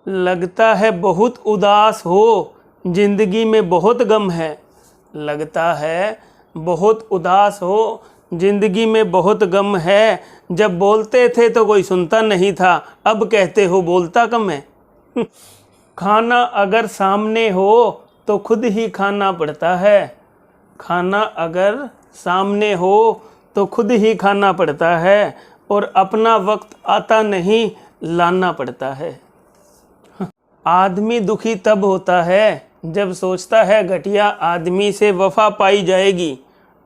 लगता है बहुत उदास हो, जिंदगी में बहुत गम है। लगता है बहुत उदास हो, जिंदगी में बहुत गम है। जब बोलते थे तो कोई सुनता नहीं था, अब कहते हो बोलता कम है। खाना अगर सामने हो तो खुद ही खाना पड़ता है। खाना अगर सामने हो तो खुद ही खाना पड़ता है, और अपना वक्त आता नहीं लाना पड़ता है। आदमी दुखी तब होता है जब सोचता है घटिया आदमी से वफा पाई जाएगी।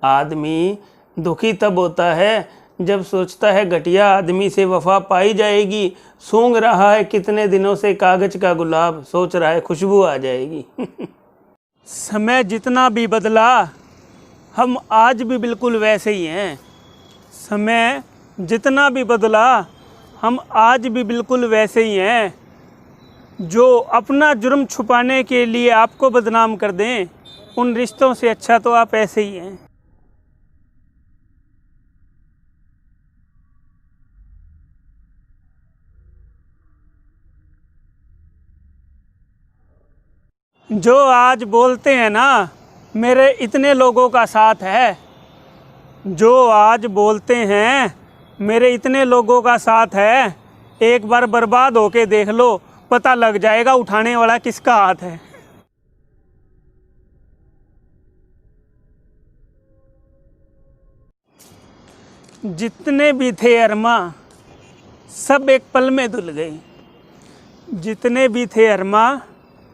आदमी दुखी तब होता है जब सोचता है घटिया आदमी से वफा पाई जाएगी। सूंघ रहा है कितने दिनों से कागज का गुलाब, सोच रहा है खुशबू आ जाएगी। समय जितना भी बदला, हम आज भी बिल्कुल वैसे ही हैं। समय जितना भी बदला, हम आज भी बिल्कुल वैसे ही हैं। जो अपना जुर्म छुपाने के लिए आपको बदनाम कर दें, उन रिश्तों से अच्छा तो आप ऐसे ही हैं। जो आज बोलते हैं ना मेरे इतने लोगों का साथ है, जो आज बोलते हैं मेरे इतने लोगों का साथ है, एक बार बर्बाद होके देख लो, पता लग जाएगा उठाने वाला किसका हाथ है। जितने भी थे अरमा सब एक पल में धुल गए। जितने भी थे अरमा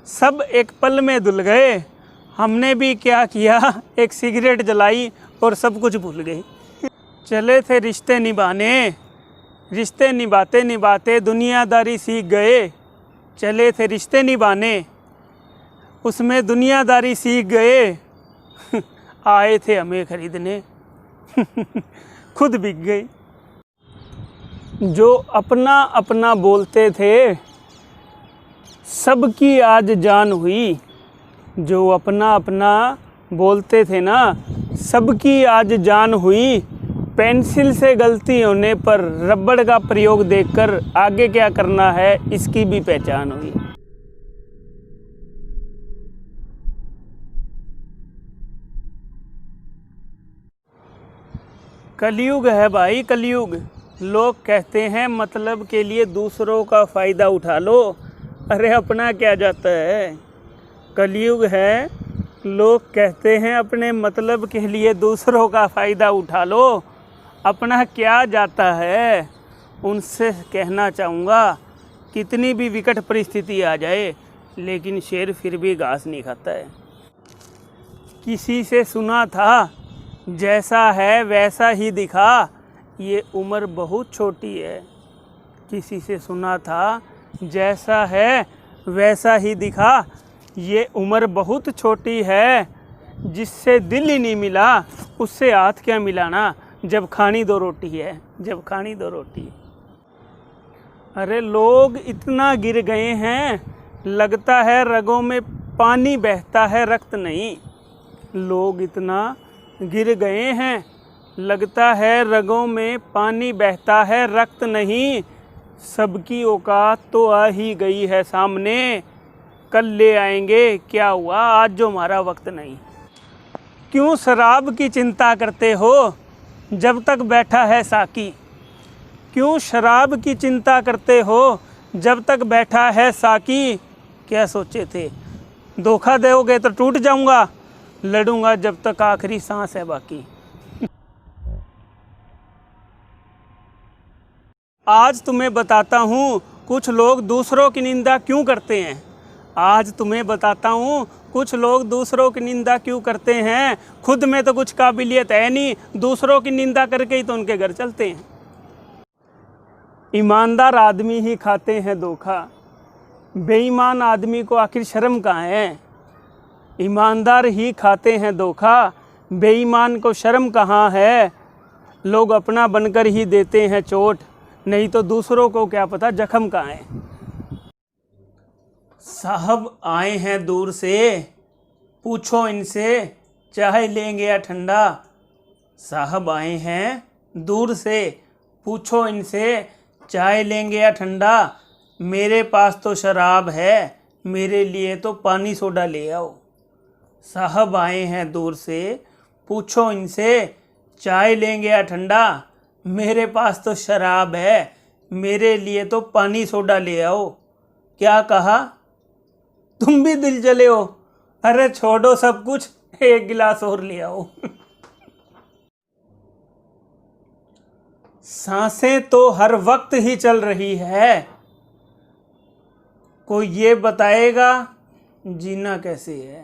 सब एक पल में धुल गए। हमने भी क्या किया, एक सिगरेट जलाई और सब कुछ भूल गए। चले थे रिश्ते निभाने, रिश्ते निभाते निभाते दुनियादारी सीख गए। चले थे रिश्ते निभाने, उसमें दुनियादारी सीख गए। आए थे हमें खरीदने, खुद बिक गए। जो अपना अपना बोलते थे सबकी आज जान हुई। जो अपना अपना बोलते थे ना सबकी आज जान हुई। पेंसिल से गलती होने पर रबड़ का प्रयोग देखकर आगे क्या करना है इसकी भी पहचान हुई। कलयुग है भाई, कलयुग। लोग कहते हैं मतलब के लिए दूसरों का फ़ायदा उठा लो, अरे अपना क्या जाता है। कलयुग है, लोग कहते हैं अपने मतलब के लिए दूसरों का फ़ायदा उठा लो, अपना क्या जाता है। उनसे कहना चाहूँगा कितनी भी विकट परिस्थिति आ जाए, लेकिन शेर फिर भी घास नहीं खाता है। किसी से सुना था जैसा है वैसा ही दिखा, ये उम्र बहुत छोटी है। किसी से सुना था जैसा है वैसा ही दिखा, ये उम्र बहुत छोटी है। जिससे दिल ही नहीं मिला उससे हाथ क्या मिलाना, जब खानी दो रोटी है, जब खानी दो रोटी। अरे लोग इतना गिर गए हैं, लगता है रगों में पानी बहता है रक्त नहीं। लोग इतना गिर गए हैं, लगता है रगों में पानी बहता है रक्त नहीं। सबकी औकात तो आ ही गई है सामने, कल ले आएंगे क्या हुआ आज जो हमारा वक्त नहीं। क्यों शराब की चिंता करते हो जब तक बैठा है साकी। क्यों शराब की चिंता करते हो जब तक बैठा है साकी। क्या सोचे थे धोखा दोगे तो टूट जाऊंगा, लड़ूंगा जब तक आखिरी सांस है बाकी। आज तुम्हें बताता हूँ कुछ लोग दूसरों की निंदा क्यों करते हैं। आज तुम्हें बताता हूँ कुछ लोग दूसरों की निंदा क्यों करते हैं। खुद में तो कुछ काबिलियत है नहीं, दूसरों की निंदा करके ही तो उनके घर चलते हैं। ईमानदार आदमी ही खाते हैं धोखा, बेईमान आदमी को आखिर शर्म कहाँ है। ईमानदार ही खाते हैं धोखा, बेईमान को शर्म कहाँ है। लोग अपना बनकर ही देते हैं चोट, नहीं तो दूसरों को क्या पता जख्म कहाँ है। साहब आए हैं दूर से, पूछो इनसे चाय लेंगे या ठंडा। साहब आए हैं दूर से, पूछो इनसे चाय लेंगे या ठंडा। मेरे पास तो शराब है, मेरे लिए तो पानी सोडा ले आओ। साहब आए हैं दूर से, पूछो इनसे चाय लेंगे या ठंडा। मेरे पास तो शराब है, मेरे लिए तो पानी सोडा ले आओ। क्या कहा? तुम भी दिल जले हो? अरे छोड़ो सब कुछ, एक गिलास और ले आओ। सांसें तो हर वक्त ही चल रही है, कोई ये बताएगा जीना कैसे है।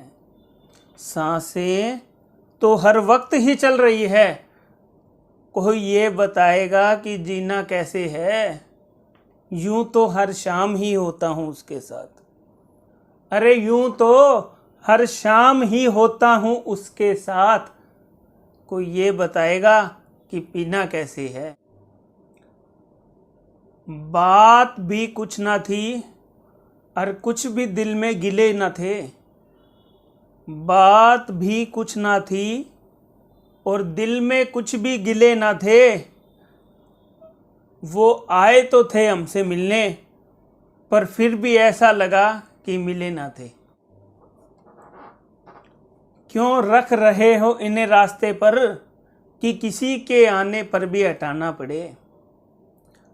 सांसें तो हर वक्त ही चल रही है, कोई ये बताएगा कि जीना कैसे है। यूं तो हर शाम ही होता हूँ उसके साथ। अरे यूं तो हर शाम ही होता हूँ उसके साथ, कोई ये बताएगा कि पीना कैसे है। बात भी कुछ ना थी और कुछ भी दिल में गिले न थे। बात भी कुछ ना थी और दिल में कुछ भी गिले ना थे। वो आए तो थे हमसे मिलने, पर फिर भी ऐसा लगा कि मिले ना थे। क्यों रख रहे हो इन्हें रास्ते पर कि किसी के आने पर भी हटाना पड़े।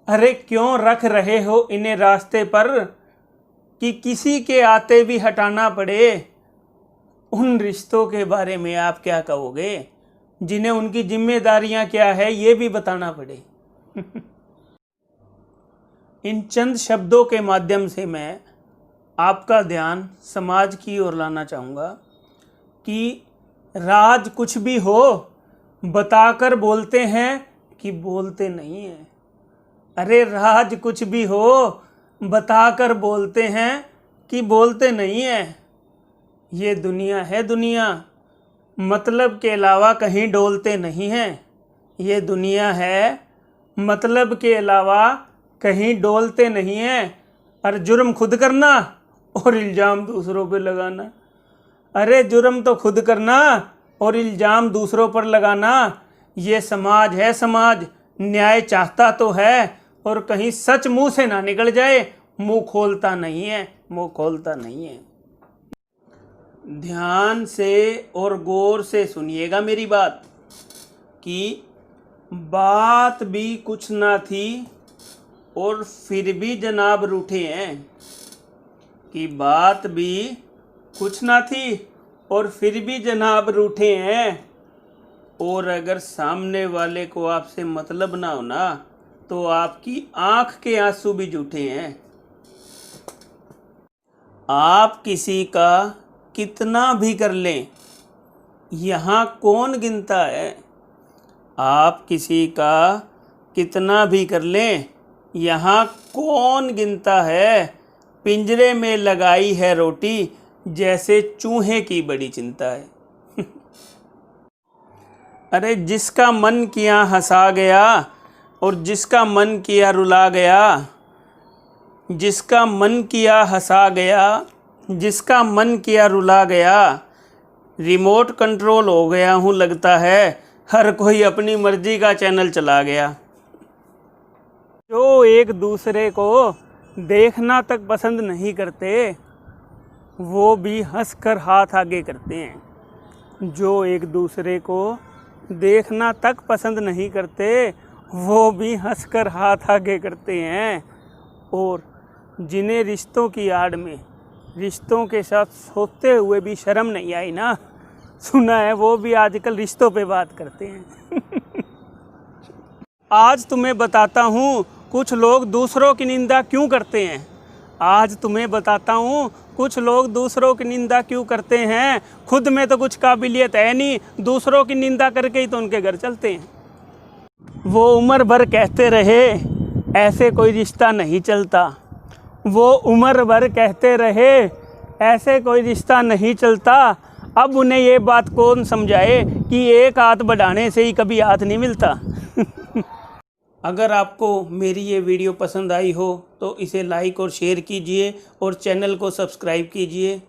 अरे क्यों रख रहे हो इन्हें रास्ते पर कि किसी के आते भी हटाना पड़े। उन रिश्तों के बारे में आप क्या कहोगे जिन्हें उनकी जिम्मेदारियां क्या है ये भी बताना पड़े। इन चंद शब्दों के माध्यम से मैं आपका ध्यान समाज की ओर लाना चाहूँगा कि राज कुछ भी हो बताकर बोलते हैं कि बोलते नहीं हैं। अरे राज कुछ भी हो बताकर बोलते हैं कि बोलते नहीं हैं। ये दुनिया है दुनिया, मतलब के अलावा कहीं डोलते नहीं हैं। ये दुनिया है, मतलब के अलावा कहीं डोलते नहीं हैं। और जुर्म खुद करना और इल्ज़ाम दूसरों पे लगाना। अरे जुर्म तो खुद करना और इल्ज़ाम दूसरों पर लगाना, ये समाज है समाज। न्याय चाहता तो है और कहीं सच मुंह से ना निकल जाए, मुंह खोलता नहीं है, मुंह खोलता नहीं है। ध्यान से और गौर से सुनिएगा मेरी बात कि बात भी कुछ ना थी और फिर भी जनाब रूठे हैं। कि बात भी कुछ ना थी और फिर भी जनाब रूठे हैं। और अगर सामने वाले को आपसे मतलब ना हो ना तो आपकी आंख के आंसू भी झूठे हैं। आप किसी का कितना भी कर लें, यहाँ कौन गिनता है। आप किसी का कितना भी कर लें, यहाँ कौन गिनता है। पिंजरे में लगाई है रोटी, जैसे चूहे की बड़ी चिंता है। अरे जिसका मन किया हंसा गया और जिसका मन किया रुला गया। जिसका मन किया हंसा गया, जिसका मन किया रुला गया। रिमोट कंट्रोल हो गया हूँ लगता है, हर कोई अपनी मर्जी का चैनल चला गया। जो एक दूसरे को देखना तक पसंद नहीं करते, वो भी हंसकर हाथ आगे करते हैं। जो एक दूसरे को देखना तक पसंद नहीं करते, वो भी हंसकर हाथ आगे करते हैं। और जिन्हें रिश्तों की आड़ में रिश्तों के साथ सोते हुए भी शर्म नहीं आई ना, सुना है वो भी आजकल रिश्तों पे बात करते हैं। आज तुम्हें बताता हूँ कुछ लोग दूसरों की निंदा क्यों करते हैं। आज तुम्हें बताता हूँ कुछ लोग दूसरों की निंदा क्यों करते हैं। खुद में तो कुछ काबिलियत है नहीं, दूसरों की निंदा करके ही तो उनके घर चलते हैं। वो उम्र भर कहते रहे ऐसे कोई रिश्ता नहीं चलता। वो उम्र भर कहते रहे ऐसे कोई रिश्ता नहीं चलता। अब उन्हें ये बात कौन समझाए कि एक हाथ बढ़ाने से ही कभी हाथ नहीं मिलता। अगर आपको मेरी ये वीडियो पसंद आई हो तो इसे लाइक और शेयर कीजिए और चैनल को सब्सक्राइब कीजिए।